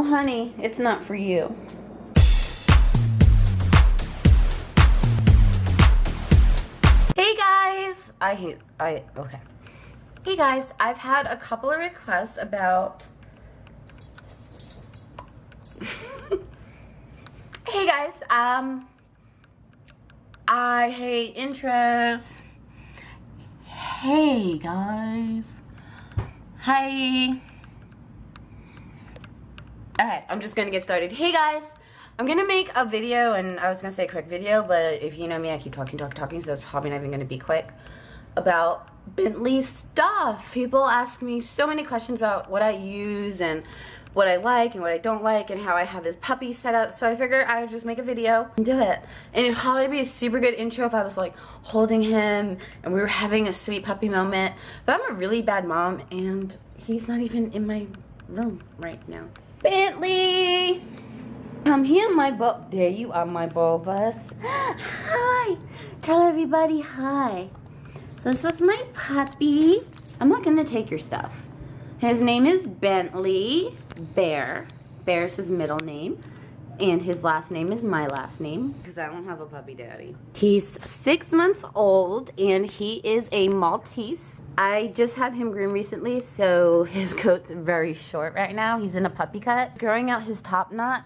No, honey, it's not for you. Hey guys! Okay. Hey guys, I've had a couple of requests about... Hey guys, I hate intros. Hey guys. Hi. Okay, I'm just gonna get started. Hey guys, I'm gonna make a video, and I was gonna say a quick video, but if you know me, I keep talking, so it's probably not even gonna be quick, about Bentley stuff. People ask me so many questions about what I use and what I like and what I don't like and how I have this puppy set up, so I figured I would just make a video and do it. And it'd probably be a super good intro if I was like holding him and we were having a sweet puppy moment, but I'm a really bad mom and he's not even in my room right now. Bentley! Come here, my there you are, my bulbous. Hi! Tell everybody hi. This is my puppy. I'm not gonna take your stuff. His name is Bentley Bear. Bear's his middle name. And his last name is my last name, because I don't have a puppy daddy. He's 6 months old, and he is a Maltese. I just had him groomed recently, so his coat's very short right now. He's in a puppy cut. Growing out his top knot,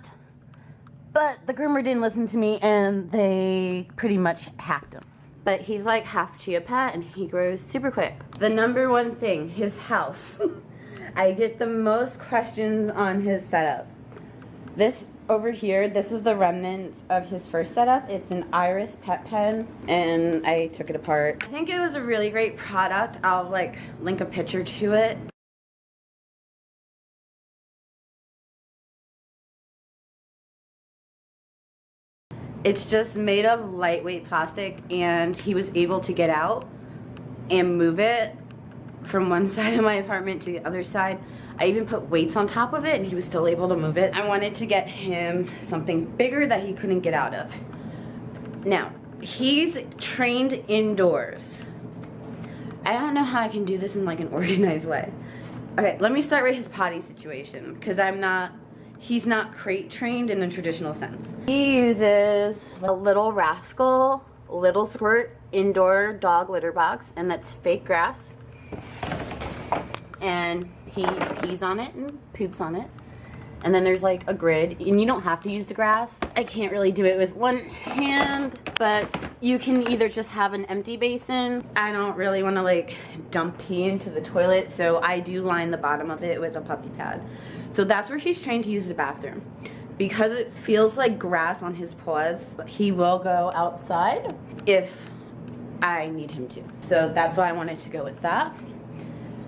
but the groomer didn't listen to me, and they pretty much hacked him. But he's like half Chia Pet, and he grows super quick. The number one thing, his house. I get the most questions on his setup. This over here, this is the remnants of his first setup. It's an Iris pet pen, and I took it apart. I think it was a really great product. I'll like link a picture to it. It's just made of lightweight plastic, and he was able to get out and move it from one side of my apartment to the other side. I even put weights on top of it and he was still able to move it. I wanted to get him something bigger that he couldn't get out of. Now, he's trained indoors. I don't know how I can do this in like an organized way. Okay, let me start with his potty situation, because he's not crate trained in the traditional sense. He uses a Little Rascal Little Squirt indoor dog litter box, and that's fake grass. And he pees on it and poops on it. And then there's like a grid, and you don't have to use the grass. I can't really do it with one hand, but you can either just have an empty basin. I don't really want to like dump pee into the toilet, so I do line the bottom of it with a puppy pad. So that's where he's trained to use the bathroom. Because it feels like grass on his paws, he will go outside if I need him to. So that's why I wanted to go with that.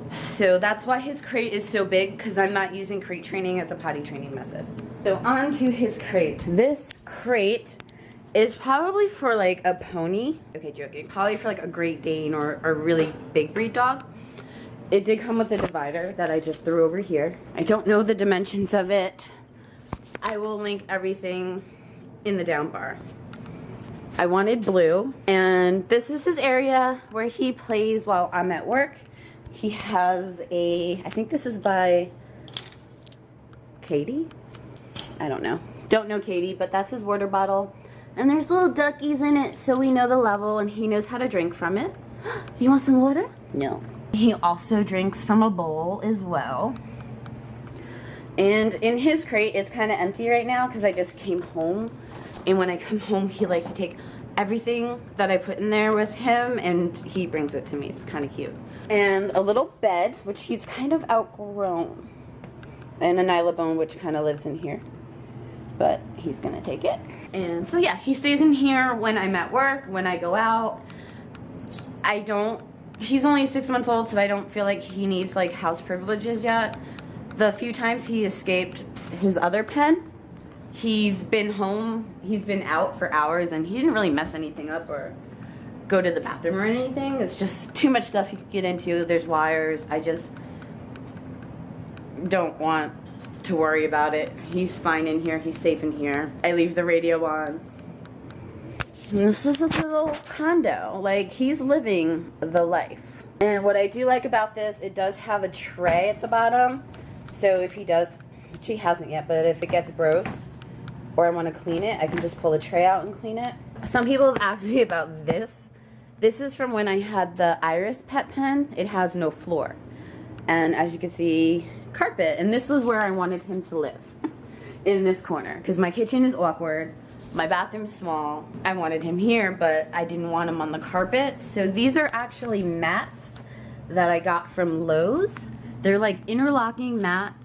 So that's why his crate is so big, because I'm not using crate training as a potty training method. So on to his crate. This crate is probably for like a pony. Okay, joking. Probably for like a Great Dane or a really big breed dog. It did come with a divider that I just threw over here. I don't know the dimensions of it. I will link everything in the down bar. I wanted blue, and this is his area where he plays while I'm at work. He has a, I think this is by Katie? I don't know. Don't know Katie, but that's his water bottle. And there's little duckies in it, so we know the level, and he knows how to drink from it. You want some water? No. He also drinks from a bowl as well. And in his crate, it's kind of empty right now because I just came home. And when I come home, he likes to take everything that I put in there with him, and he brings it to me. It's kind of cute. And a little bed, which he's kind of outgrown. And a nylabone, which kind of lives in here. But he's going to take it. And so yeah, he stays in here when I'm at work, when I go out. He's only 6 months old, so I don't feel like he needs like house privileges yet. The few times he escaped his other pen, he's been home, he's been out for hours, and he didn't really mess anything up or go to the bathroom or anything. It's just too much stuff he could get into. There's wires. I just don't want to worry about it. He's fine in here. He's safe in here. I leave the radio on. And this is his little condo. Like, he's living the life. And what I do like about this, it does have a tray at the bottom. So if he does which he hasn't yet, but if it gets gross or I want to clean it, I can just pull the tray out and clean it. Some people have asked me about this. This is from when I had the Iris pet pen. It has no floor. And as you can see, carpet. And this was where I wanted him to live, in this corner. Because my kitchen is awkward. My bathroom's small. I wanted him here, but I didn't want him on the carpet. So these are actually mats that I got from Lowe's. They're like interlocking mats.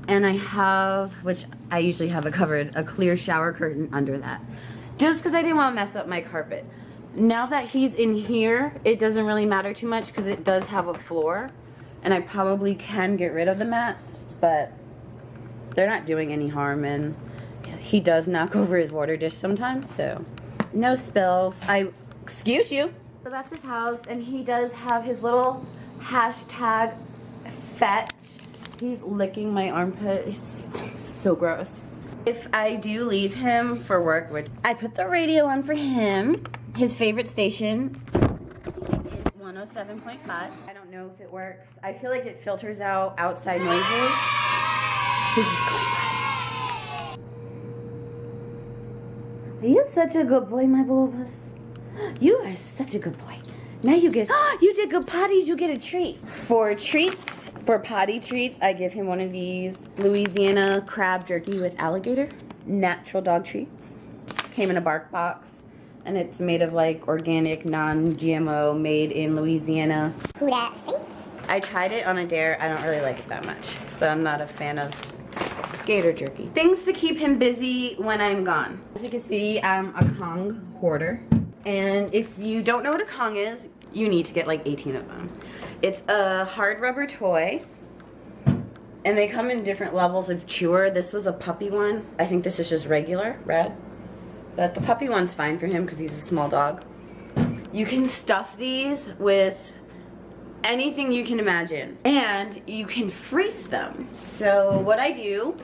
And I have, which I usually have it covered, a clear shower curtain under that. Just because I didn't want to mess up my carpet. Now that he's in here, it doesn't really matter too much because it does have a floor. And I probably can get rid of the mats, but they're not doing any harm. And he does knock over his water dish sometimes, so no spills. Excuse you. So that's his house, and he does have his little hashtag fetch. He's licking my armpit. It's so gross. If I do leave him for work, which I put the radio on for him. His favorite station is 107.5. I don't know if it works. I feel like it filters out outside noises. So he's going by. You're such a good boy, my bulbous. You are such a good boy. Now you get, you did good potties, you get a treat. For treats, for potty treats, I give him one of these Louisiana crab jerky with alligator. Natural dog treats. Came in a bark box. And it's made of like organic, non-GMO, made in Louisiana. Who dat thinks? I tried it on a dare. I don't really like it that much. But I'm not a fan of gator jerky. Things to keep him busy when I'm gone. As you can see, I'm a Kong hoarder. And if you don't know what a Kong is, you need to get like 18 of them. It's a hard rubber toy. And they come in different levels of chewer. This was a puppy one. I think this is just regular, red. But the puppy one's fine for him because he's a small dog. You can stuff these with anything you can imagine. And you can freeze them. So what I do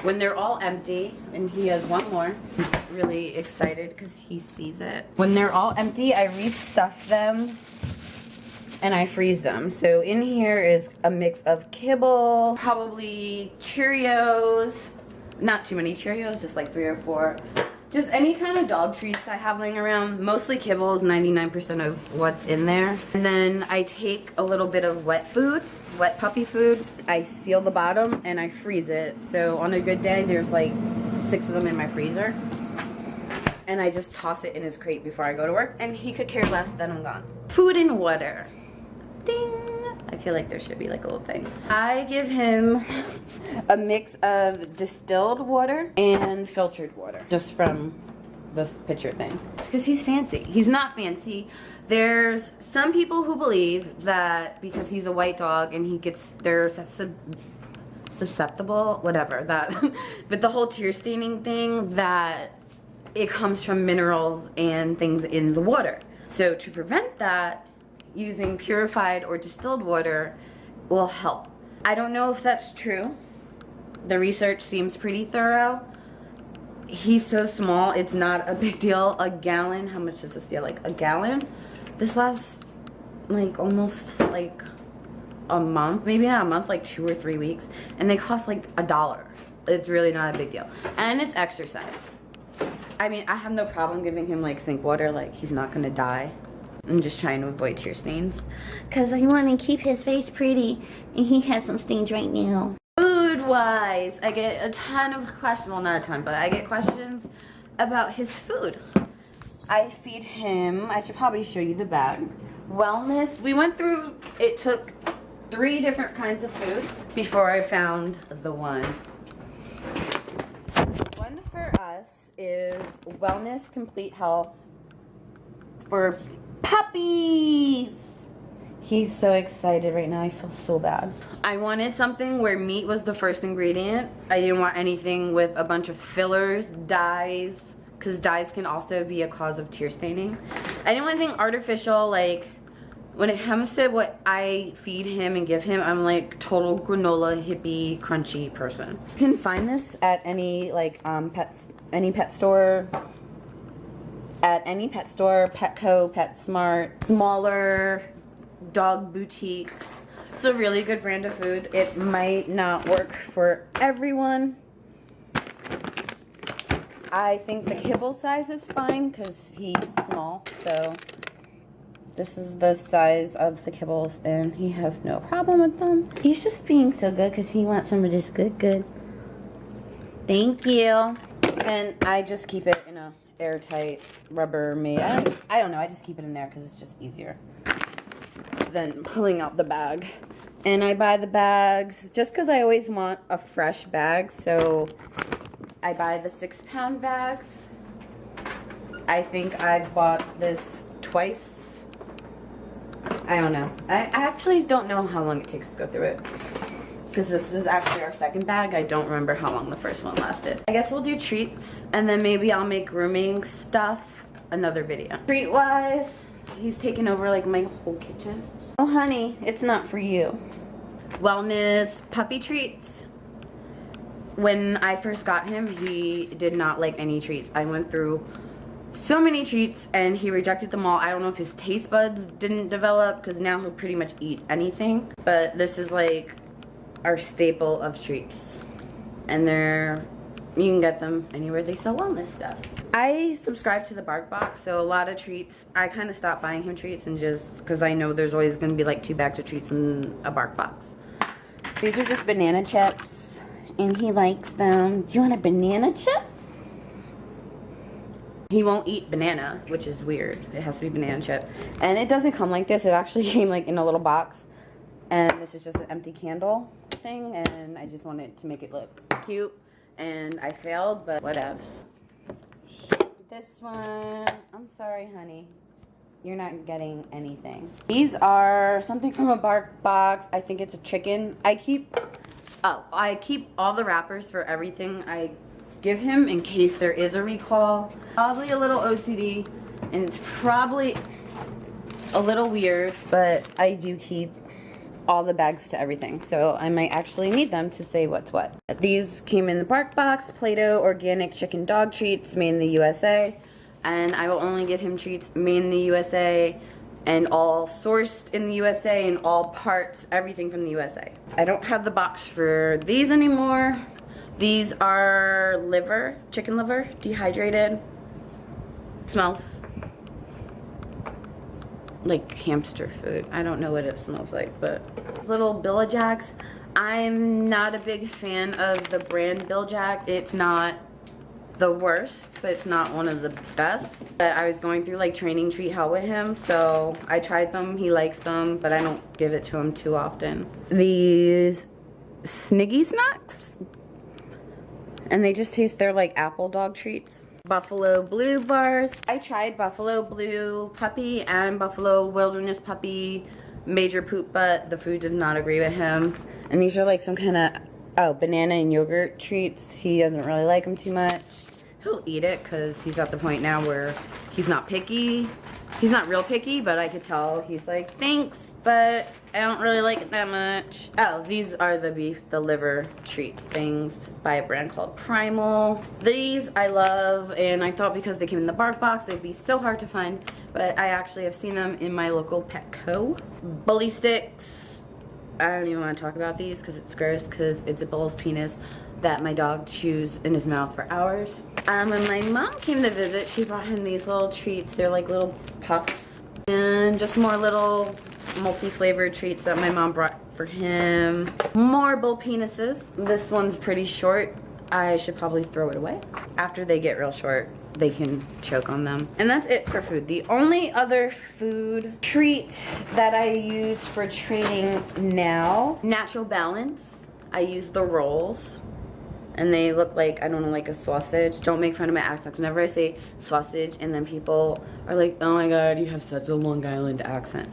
when they're all empty, and he has one more, he's really excited because he sees it. When they're all empty, I restuff them and I freeze them. So in here is a mix of kibble, probably Cheerios, not too many Cheerios, just like 3 or 4. Just any kind of dog treats I have laying around. Mostly kibble is 99% of what's in there. And then I take a little bit of wet food, wet puppy food. I seal the bottom and I freeze it. So on a good day, there's like 6 of them in my freezer. And I just toss it in his crate before I go to work. And he could care less, then I'm gone. Food and water. Ding! I feel like there should be like a little thing. I give him a mix of distilled water and filtered water. Just from this picture thing. Because he's fancy. He's not fancy. There's some people who believe that because he's a white dog and he gets, they're susceptible, whatever, that, but the whole tear staining thing, that it comes from minerals and things in the water. So to prevent that, using purified or distilled water will help. I don't know if that's true. The research seems pretty thorough. He's so small, it's not a big deal. A gallon, how much does this? Yeah, like a gallon. This lasts like almost like a month, maybe not a month, like 2 or 3 weeks. And they cost like $1. It's really not a big deal. And it's exercise. I mean, I have no problem giving him like sink water, like he's not gonna die. I'm just trying to avoid tear stains. Because I want to keep his face pretty. And he has some stains right now. Food-wise, I get a ton of questions. Well, not a ton, but I get questions about his food. I feed him, I should probably show you the bag. Wellness. We went through, it took 3 different kinds of food before I found the one. So the one for us is Wellness Complete Health for puppies. He's so excited right now. I feel so bad. I wanted something where meat was the first ingredient. I didn't want anything with a bunch of fillers, dyes, because dyes can also be a cause of tear staining. I didn't want anything artificial. Like when it comes to what I feed him and give him, I'm like total granola hippie crunchy person. You can find this at any like any pet store. At any pet store, Petco, PetSmart, smaller dog boutiques. It's a really good brand of food. It might not work for everyone. I think the kibble size is fine because he's small, so this is the size of the kibbles and he has no problem with them. He's just being so good because he wants some of this good. Thank you. And I just keep it in a airtight Rubbermaid. I don't know, I just keep it in there because it's just easier than pulling out the bag. And I buy the bags just because I always want a fresh bag, so I buy the 6-pound bags. I think I bought this twice. I don't know. I actually don't know how long it takes to go through it. Because this is actually our second bag. I don't remember how long the first one lasted. I guess we'll do treats. And then maybe I'll make grooming stuff another video. Treat-wise, he's taken over like my whole kitchen. Oh honey, it's not for you. Wellness puppy treats. When I first got him, he did not like any treats. I went through so many treats and he rejected them all. I don't know if his taste buds didn't develop because now he'll pretty much eat anything. But this is like our staple of treats. And you can get them anywhere they sell wellness stuff. I subscribe to the Bark Box, so a lot of treats, I kind of stopped buying him treats and just, because I know there's always going to be like 2 bags of treats in a Bark Box. These are just banana chips, and he likes them. Do you want a banana chip? He won't eat banana, which is weird. It has to be banana chip. And it doesn't come like this. It actually came like in a little box. And this is just an empty candle thing, and I just wanted to make it look cute. And I failed, but whatevs. This one, I'm sorry, honey. You're not getting anything. These are something from a Bark Box. I think it's a chicken. I keep all the wrappers for everything I give him in case there is a recall. Probably a little OCD, and it's probably a little weird, but I do keep all the bags to everything, so I might actually need them to say what's what. These came in the Bark Box, Play-Doh organic chicken dog treats made in the USA, and I will only give him treats made in the USA and all sourced in the USA and all parts, everything from the USA. I don't have the box for these anymore. These are liver, chicken liver, dehydrated. Smells like hamster food. I don't know what it smells like, but little Billa Jacks. I'm not a big fan of the brand Bill Jack. It's not the worst, but it's not one of the best. But I was going through like training treat hell with him, so I tried them. He likes them, but I don't give it to him too often. These Sniggy Snacks, and they just taste, they're like apple dog treats. Buffalo Blue bars. I tried Buffalo Blue Puppy and Buffalo Wilderness Puppy Major Poop Butt. The food does not agree with him. And these are like some kind of, banana and yogurt treats. He doesn't really like them too much. He'll eat it because he's at the point now where he's not picky. He's not real picky, but I could tell he's like, thanks, but I don't really like it that much. Oh, these are the liver treat things by a brand called Primal. These I love, and I thought because they came in the Bark Box, they'd be so hard to find, but I actually have seen them in my local Petco. Bully sticks. I don't even want to talk about these because it's gross, because it's a bull's penis that my dog chews in his mouth for hours. When my mom came to visit, she brought him these little treats. They're like little puffs. And just more little multi-flavored treats that my mom brought for him. More bull penises. This one's pretty short. I should probably throw it away. After they get real short, they can choke on them. And that's it for food. The only other food treat that I use for training now, Natural Balance. I use the rolls. And they look like, I don't know, like a sausage. Don't make fun of my accent. Whenever I say sausage and then people are like, oh my god, you have such a Long Island accent.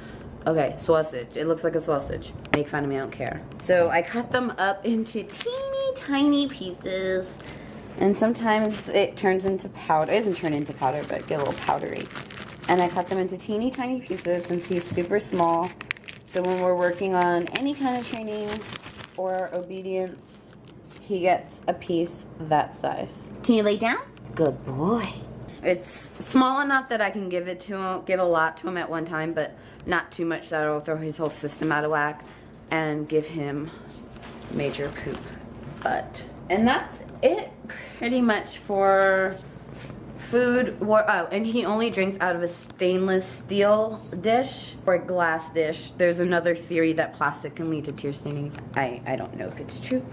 Okay, sausage. It looks like a sausage. Make fun of me, I don't care. So I cut them up into teeny tiny pieces. And sometimes it turns into powder. It doesn't turn into powder, but get a little powdery. And I cut them into teeny tiny pieces since he's super small. So when we're working on any kind of training or obedience, he gets a piece that size. Can you lay down? Good boy. It's small enough that I can give it to him, give a lot to him at one time, but not too much that it'll throw his whole system out of whack. and give him major poop butt. And that's it pretty much for food. Oh, and he only drinks out of a stainless steel dish or a glass dish. There's another theory that plastic can lead to tear stainings. I don't know if it's true.